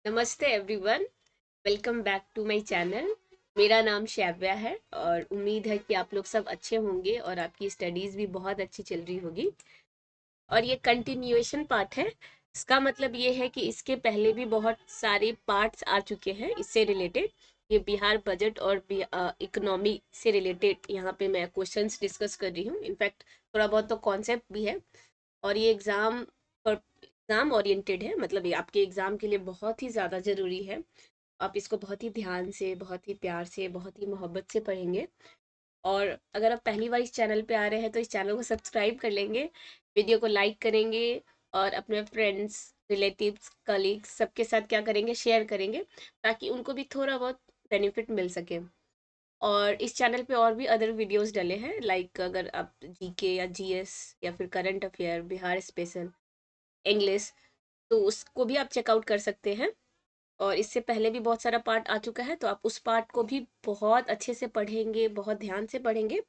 नमस्ते everyone. Welcome back to my channel. मेरा नाम श्राव्या है और उम्मीद है कि आप लोग सब अच्छे होंगे और आपकी स्टडीज़ भी बहुत अच्छी चल रही होगी। और ये कंटिन्यूएशन पार्ट है। इसका मतलब ये है कि इसके पहले भी बहुत सारे पार्ट्स आ चुके हैं इससे रिलेटेड। ये बिहार बजट और इकोनॉमी से रिलेटेड यहाँ पे मैं क्वेश्चंस डिस्कस कर रही हूँ। इनफैक्ट थोड़ा बहुत तो कॉन्सेप्ट भी है। और ये एग्ज़ाम ओरिएंटेड है, मतलब ये आपके एग्ज़ाम के लिए बहुत ही ज़्यादा ज़रूरी है। आप इसको बहुत ही ध्यान से, बहुत ही प्यार से, बहुत ही मोहब्बत से पढ़ेंगे। और अगर आप पहली बार इस चैनल पे आ रहे हैं तो इस चैनल को सब्सक्राइब कर लेंगे, वीडियो को लाइक करेंगे और अपने फ्रेंड्स, रिलेटिव्स, कलीग्स सबके साथ क्या करेंगे, शेयर करेंगे ताकि उनको भी थोड़ा बहुत बेनिफिट मिल सके। और इस चैनल पे और भी अदर वीडियोस डले हैं, लाइक अगर आप जीके या जीएस या फिर current affair, Bihar special, English, तो उसको भी आप चेकआउट कर सकते हैं। और इससे पहले भी बहुत सारा पार्ट आ चुका है तो आप उस पार्ट को भी बहुत अच्छे से पढ़ेंगे, बहुत ध्यान से पढ़ेंगे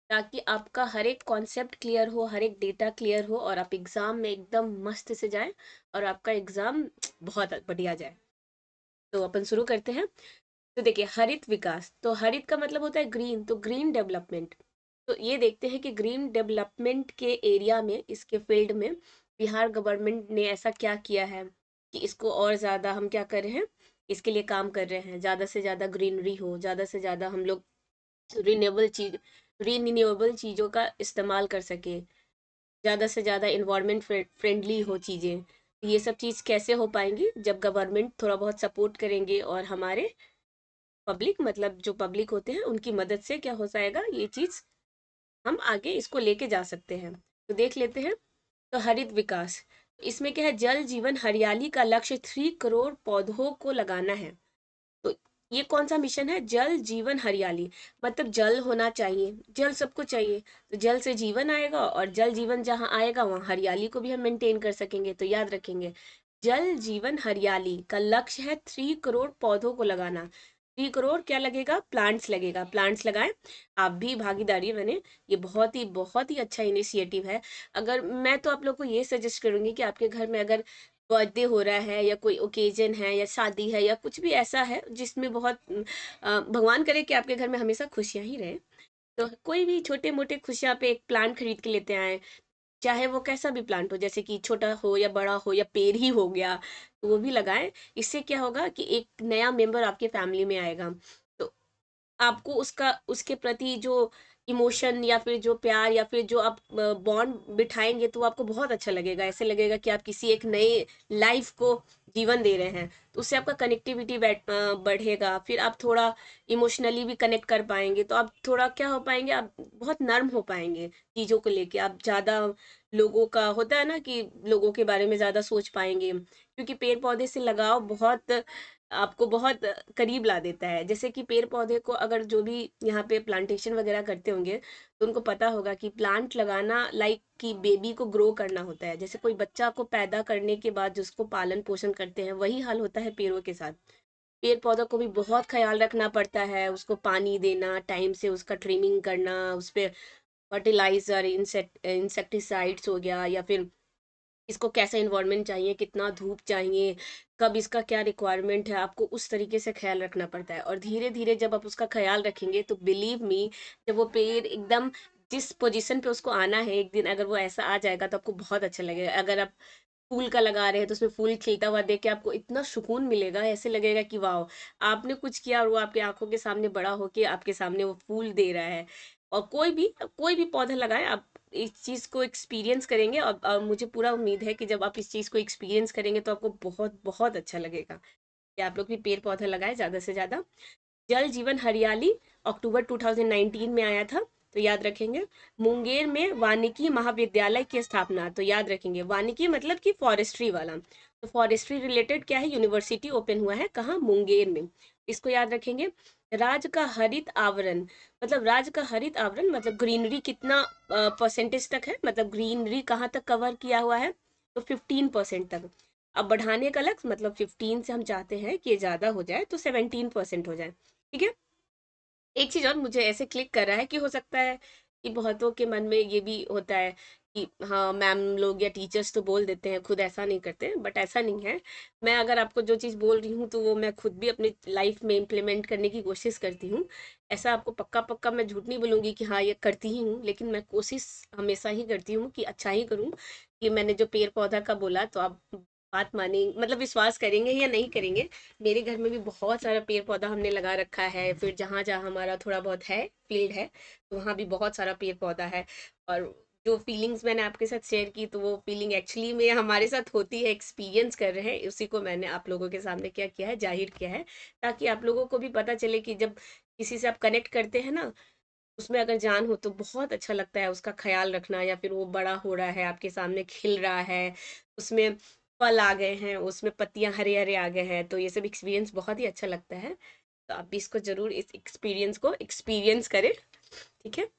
ताकि आपका हर एक कॉन्सेप्ट क्लियर हो, हर एक डेटा क्लियर हो और आप एग्जाम में एकदम मस्त से जाए और आपका एग्जाम बहुत बढ़िया जाए। तो अपन शुरू करते हैं। तो देखिए, हरित विकास, तो हरित का मतलब होता है ग्रीन, तो ग्रीन डेवलपमेंट। तो ये देखते हैं कि ग्रीन डेवलपमेंट के एरिया में, इसके फील्ड में बिहार गवर्नमेंट ने ऐसा क्या किया है कि इसको और ज़्यादा हम क्या कर रहे हैं, इसके लिए काम कर रहे हैं, ज़्यादा से ज़्यादा ग्रीनरी हो, ज़्यादा से ज़्यादा हम लोग रिन्यूएबल चीज रिन्यूएबल चीज़ों का इस्तेमाल कर सके, ज़्यादा से ज़्यादा इन्वायरमेंट फ्रेंडली हो चीज़ें। ये सब चीज़ कैसे हो पाएंगी जब गवर्नमेंट थोड़ा बहुत सपोर्ट करेंगे और हमारे पब्लिक, मतलब जो पब्लिक होते हैं उनकी मदद से क्या हो जाएगा, ये चीज़ हम आगे इसको लेके जा सकते हैं। तो देख लेते हैं। तो हरित विकास, इसमें क्या है, जल जीवन हरियाली का लक्ष्य 3 करोड़ पौधों को लगाना है। तो ये कौन सा मिशन है, जल जीवन हरियाली, मतलब जल होना चाहिए, जल सबको चाहिए, तो जल से जीवन आएगा और जल जीवन जहाँ आएगा वहाँ हरियाली को भी हम मेंटेन कर सकेंगे। तो याद रखेंगे, जल जीवन हरियाली का लक्ष्य है 3 करोड़ पौधों को लगाना। 3 करोड़ क्या लगेगा, प्लांट्स लगेगा, प्लांट्स लगाएं। आप भी भागीदारी बने, ये बहुत ही अच्छा इनिशिएटिव है। अगर मैं तो आप लोग को ये सजेस्ट करूंगी कि आपके घर में अगर बर्थडे हो रहा है या कोई ओकेजन है या शादी है या कुछ भी ऐसा है जिसमें बहुत भगवान करे कि आपके घर में हमेशा खुशियां ही रहे, तो कोई भी छोटे मोटे खुशियां पे एक प्लांट खरीद के लेते आए। चाहे वो कैसा भी प्लांट हो, जैसे कि छोटा हो या बड़ा हो या पेड़ ही हो गया, तो वो भी लगाएं। इससे क्या होगा कि एक नया मेंबर आपके फैमिली में आएगा, तो आपको उसका, उसके प्रति जो इमोशन या फिर जो प्यार या फिर जो आप बॉन्ड बिठाएंगे तो आपको बहुत अच्छा लगेगा। ऐसे लगेगा कि आप किसी एक नए लाइफ को जीवन दे रहे हैं, तो उससे आपका कनेक्टिविटी बढ़ेगा। फिर आप थोड़ा इमोशनली भी कनेक्ट कर पाएंगे, तो आप थोड़ा क्या हो पाएंगे, आप बहुत नर्म हो पाएंगे चीज़ों को लेके। आप ज़्यादा, लोगों का होता है ना कि लोगों के बारे में ज़्यादा सोच पाएंगे, क्योंकि पेड़ पौधे से लगाव बहुत आपको बहुत करीब ला देता है। जैसे कि पेड़ पौधे को अगर जो भी यहाँ पे प्लांटेशन वगैरह करते होंगे तो उनको पता होगा कि प्लांट लगाना लाइक कि बेबी को ग्रो करना होता है। जैसे कोई बच्चा को पैदा करने के बाद जिसको पालन पोषण करते हैं, वही हाल होता है पेड़ों के साथ। पेड़ पौधों को भी बहुत ख्याल रखना पड़ता है, उसको पानी देना, टाइम से उसका ट्रिमिंग करना, उस पे फर्टिलाइजर, इंसेक्टिसाइड्स हो गया, या फिर इसको कैसा इन्वायरमेंट चाहिए, कितना धूप चाहिए, कब इसका क्या रिक्वायरमेंट है, आपको उस तरीके से ख्याल रखना पड़ता है। और धीरे धीरे जब आप उसका ख्याल रखेंगे तो बिलीव मी, जब वो पेड़ एकदम जिस पोजीशन पे उसको आना है, एक दिन अगर वो ऐसा आ जाएगा तो आपको बहुत अच्छा लगेगा। अगर आप फूल का लगा रहे हैं तो उसमें फूल खिलता हुआ देख के आपको इतना सुकून मिलेगा, ऐसे लगेगा कि वाह, आपने कुछ किया और वो आपके आंखों के सामने बड़ा होके आपके सामने वो फूल दे रहा है। और कोई भी पौधा लगाए, आप इस चीज़ को एक्सपीरियंस करेंगे और मुझे पूरा उम्मीद है कि जब आप इस चीज़ को एक्सपीरियंस करेंगे तो आपको बहुत बहुत अच्छा लगेगा कि आप लोग भी पेड़ पौधा लगाए ज़्यादा से ज़्यादा। जल जीवन हरियाली अक्टूबर 2019 में आया था, तो याद रखेंगे। मुंगेर में वानिकी महाविद्यालय की स्थापना, तो याद रखेंगे वानिकी मतलब कि फॉरेस्ट्री वाला, तो फॉरेस्ट्री रिलेटेड क्या है, यूनिवर्सिटी ओपन हुआ है कहाँ, मुंगेर में, इसको याद रखेंगे। राज्य का हरित आवरण, मतलब राज्य का हरित आवरण मतलब ग्रीनरी कितना परसेंटेज तक है, मतलब ग्रीनरी कहाँ तक कवर किया हुआ है, तो 15% तक। अब बढ़ाने का लक्ष्य, मतलब 15 से हम चाहते हैं कि ये ज़्यादा हो जाए तो 17% हो जाए। ठीक है। एक चीज और मुझे ऐसे क्लिक कर रहा है कि हो सकता है कि बहुतों के मन में ये भी होता है कि हाँ मैम लोग या टीचर्स तो बोल देते हैं, खुद ऐसा नहीं करते, बट ऐसा नहीं है। मैं अगर आपको जो चीज़ बोल रही हूँ तो वो मैं खुद भी अपनी लाइफ में इम्प्लीमेंट करने की कोशिश करती हूँ। ऐसा आपको पक्का पक्का मैं झूठ नहीं बोलूँगी कि हाँ ये करती ही हूँ, लेकिन मैं कोशिश हमेशा ही करती हूँ कि अच्छा ही करूँ। कि मैंने जो पेड़ पौधा का बोला तो आप बात माने मतलब विश्वास करेंगे या नहीं करेंगे। मेरे घर में भी बहुत सारा पेड़ पौधा हमने लगा रखा है, फिर जहाँ जहाँ हमारा थोड़ा बहुत है फील्ड है तो वहाँ भी बहुत सारा पेड़ पौधा है। और जो फीलिंग्स मैंने आपके साथ शेयर की तो वो फीलिंग एक्चुअली में हमारे साथ होती है, एक्सपीरियंस कर रहे हैं, उसी को मैंने आप लोगों के सामने क्या किया है, जाहिर किया है, ताकि आप लोगों को भी पता चले कि जब किसी से आप कनेक्ट करते हैं ना, उसमें अगर जान हो तो बहुत अच्छा लगता है उसका ख्याल रखना, या फिर वो बड़ा हो रहा है आपके सामने खिल रहा है, उसमें फल आ गए हैं, उसमें पत्तियां हरे हरे आ गए हैं, तो ये सब एक्सपीरियंस बहुत ही अच्छा लगता है। तो आप भी इसको जरूर इस एक्सपीरियंस को एक्सपीरियंस करें। ठीक है।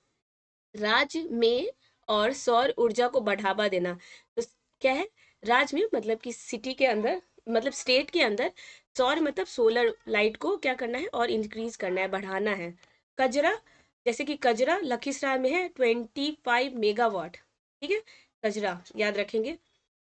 राज्य में और सौर ऊर्जा को बढ़ावा देना। तो क्या है, राज्य में मतलब कि सिटी के अंदर, मतलब स्टेट के अंदर सौर मतलब सोलर लाइट को क्या करना है और इंक्रीज करना है, बढ़ाना है। कजरा, जैसे कि कजरा लखीसराय में है 25 मेगावाट। ठीक है, कजरा याद रखेंगे,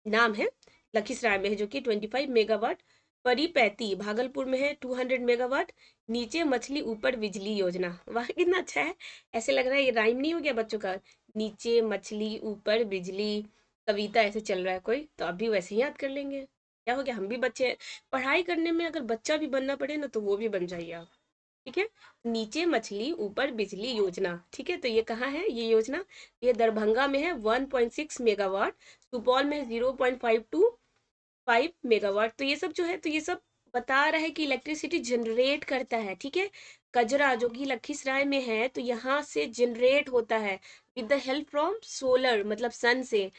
नाम है, लखीसराय में है जो कि 25 मेगावाट। परिपैती भागलपुर में है 200 मेगावाट। नीचे मछली ऊपर बिजली योजना, वाह कितना अच्छा है। ऐसे लग रहा है ये राइम नहीं हो गया बच्चों का, नीचे मछली ऊपर बिजली, कविता ऐसे चल रहा है कोई, तो आप भी वैसे ही याद कर लेंगे। क्या हो गया, हम भी बच्चे हैं। पढ़ाई करने में अगर बच्चा भी बनना पड़े ना तो वो भी बन जाइए आप। ठीक है, नीचे मछली ऊपर बिजली योजना। ठीक है, तो ये कहाँ है ये योजना, ये दरभंगा में है 1.6 मेगावाट। सुपौल में 0.525 मेगावाट। तो ये सब जो है, तो ये सब बता रहा है कि इलेक्ट्रिसिटी जनरेट करता है। ठीक है, कजरा जो कि लखीसराय में है तो यहाँ से जनरेट होता है with the help from solar, मतलब सन से,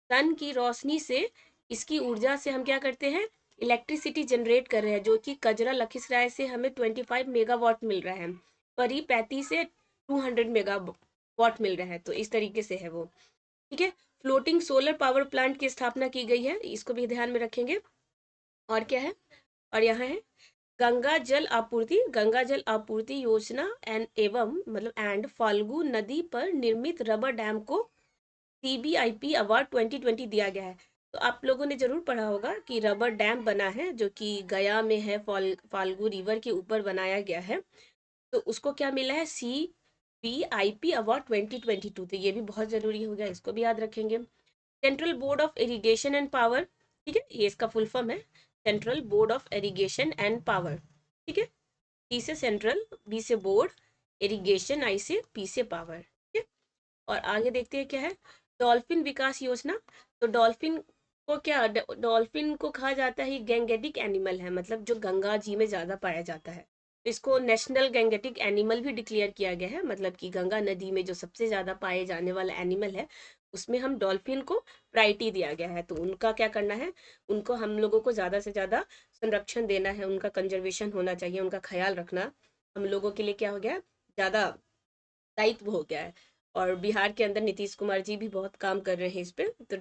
सन की रोशनी से, इसकी ऊर्जा से हम क्या करते हैं, इलेक्ट्रिसिटी जनरेट कर रहे हैं, जो कि कजरा लखीसराय से हमें 25 मेगावाट मिल रहा है, परी 35 से 200 मेगावाट मिल रहा है, तो इस तरीके से है वो। ठीक है, फ्लोटिंग सोलर पावर प्लांट की स्थापना की गई है, इसको भी ध्यान में रखेंगे। और क्या है, और यहाँ है गंगा जल आपूर्ति, गंगा जल आपूर्ति योजना एंड एवं मतलब एंड फाल्गु नदी पर निर्मित रबर डैम को सीबीआईपी अवार्ड 2020 दिया गया है। तो आप लोगों ने जरूर पढ़ा होगा कि रबर डैम बना है जो कि गया में है, फाल्गु रिवर के ऊपर बनाया गया है, तो उसको क्या मिला है, CBIP अवार्ड 2022। तो ये भी बहुत जरूरी हो गया, इसको भी याद रखेंगे। Central board of irrigation and power, ठीक है, ये इसका फुल फॉर्म है, central board of irrigation and power. ठीक है, टी से सेंट्रल, बी से बोर्ड, इरिगेशन, आई से पी से पावर। ठीक है, और आगे देखते हैं क्या है, डॉल्फिन विकास योजना। तो डॉल्फिन को क्या, डॉल्फिन को कहा जाता है गैंगेटिक एनिमल है, मतलब जो गंगा जी में ज्यादा पाया जाता है, तो इसको नेशनल गैंगेटिक एनिमल भी डिक्लेयर किया गया है, मतलब कि गंगा नदी में जो सबसे ज्यादा पाए जाने वाला एनिमल है उसमें हम डॉल्फिन को प्रायोरिटी दिया गया है। तो उनका क्या करना है, उनको हम लोगों को ज्यादा से ज्यादा संरक्षण देना है, उनका कंजर्वेशन होना चाहिए, उनका ख्याल रखना हम लोगों के लिए क्या हो गया, ज्यादा दायित्व हो गया है। और बिहार के अंदर नीतीश कुमार जी भी बहुत काम कर रहे हैं इस पे। तो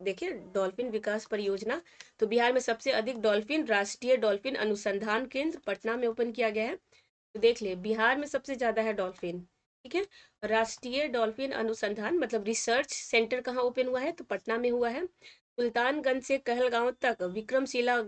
देखिए डॉल्फिन विकास परियोजना, तो बिहार में सबसे अधिक डॉल्फिन राष्ट्रीय डॉल्फिन अनुसंधान केंद्र पटना में ओपन किया गया है। तो देख ले, बिहार में सबसे ज्यादा है डॉल्फिन। ठीक है, राष्ट्रीय डॉल्फिन अनुसंधान मतलब रिसर्च सेंटर कहाँ ओपन हुआ है, तो पटना में हुआ है। सुल्तानगंज से कहलगांव तक विक्रमशिला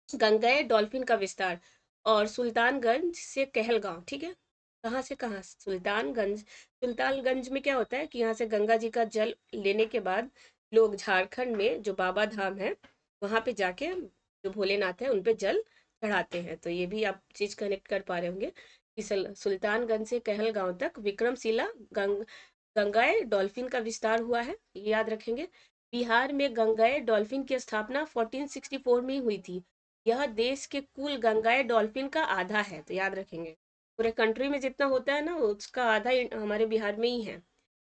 गंगेय डॉल्फिन का विस्तार, और सुल्तानगंज से कहलगांव, ठीक है, कहाँ से कहाँ, सुल्तानगंज, सुल्तानगंज में क्या होता है कि यहाँ से गंगा जी का जल लेने के बाद लोग झारखंड में जो बाबा धाम है वहां पे जाके जो भोलेनाथ है उन पे जल चढ़ाते हैं। तो ये भी आप चीज कनेक्ट कर पा रहे होंगे कि सुल्तानगंज से कहलगांव तक विक्रमशिला गंगाए डॉल्फिन का विस्तार हुआ है, ये याद रखेंगे। बिहार में गंगाए डॉल्फिन की स्थापना 1464 में हुई थी। यह देश के कुल गंगाए डॉल्फिन का आधा है, तो याद रखेंगे, पूरे कंट्री में जितना होता है ना उसका आधा हमारे बिहार में ही है।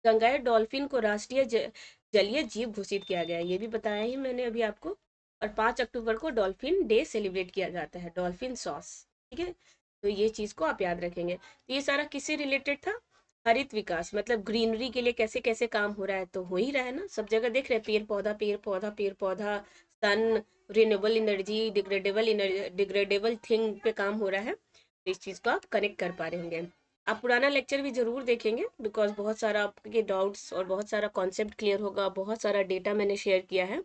गंगाए डॉल्फिन को राष्ट्रीय जलीय जीव घोषित किया गया है, ये भी बताया ही मैंने अभी आपको। और 5 अक्टूबर को डॉल्फिन डे सेलिब्रेट किया जाता है, डॉल्फिन सॉस। ठीक है, तो ये चीज को आप याद रखेंगे। तो ये सारा किससे रिलेटेड था, हरित विकास मतलब ग्रीनरी के लिए कैसे कैसे काम हो रहा है, तो हो ही रहा है ना, सब जगह देख रहे हैं, पेड़ पौधा पेड़ पौधा पेड़ पौधा, सन, रिन्यूएबल एनर्जी, डिग्रेडेबल थिंग पे काम हो रहा है, तो इस चीज को आप कनेक्ट कर पा रहे होंगे। आप पुराना लेक्चर भी ज़रूर देखेंगे, बिकॉज़ बहुत सारा आपके डाउट्स और बहुत सारा कॉन्सेप्ट क्लियर होगा, बहुत सारा डेटा मैंने शेयर किया है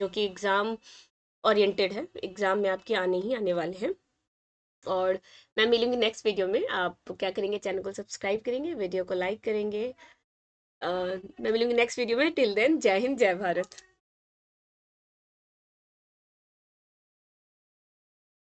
जो कि एग्ज़ाम ओरिएंटेड है, एग्ज़ाम में आपके आने ही आने वाले हैं। और मैं मिलूंगी नेक्स्ट वीडियो में। आप क्या करेंगे, चैनल को सब्सक्राइब करेंगे, वीडियो को लाइक करेंगे। मैं मिलूंगी नेक्स्ट वीडियो में। टिल देन, जय हिंद, जय भारत।